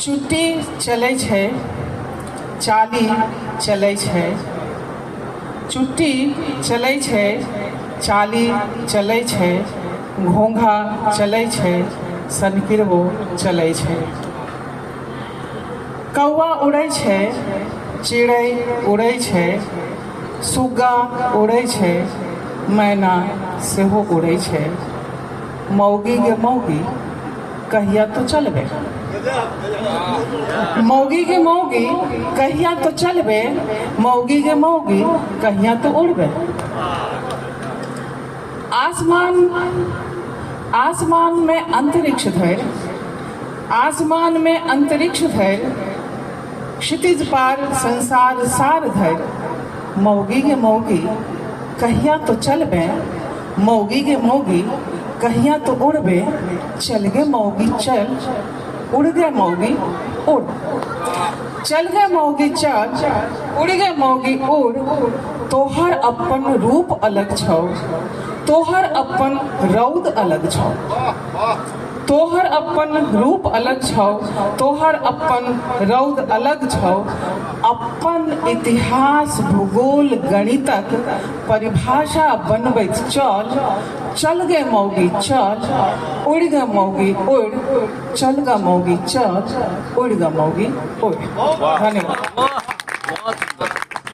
चुट्टी चलै छै, चाली चलै छै। चुट्टी चलै छै, चाली चलै छै, घोंघा चलै छै, सनकिरबो चलै छै। कौआ उड़ै छै, चिड़ै उड़ै छै, सुग्गा उड़ै छै, मैना सेहो उड़ै छै। मौगी गे मौगी कहिया तो चलबे। मौगी गे मौगी कहिया तो चलबे, मौगी गे मौगी कहिया तो उड़बे। आसमान में अंतरिक्ष धरि, आसमान में अंतरिक्ष धरि, क्षितिज पार संसार सार धरि, मौगी गे मौगी कहिया तो चलबे, मौगी गे मौगी कहिया तो उड़बे। चल गे मौगी चल, उड़ गे मौगी उड़। चल गे मौगी चल, उड़ गे मौगी उड़। तोहर अपन रूप अलग छौ, तोहर अपन रौद अलग छौ। तोहर अपन रूप अलग छौ, तोहर अपन रौद अलग छौ। अपन इतिहास भूगोल गणितक परिभाषा बनबैत चल। चल गे मौगी चल, उड़ गे मौगी उड़। चल गे मौगी चल, उड़ गे मौगी उड़। धन्यवाद।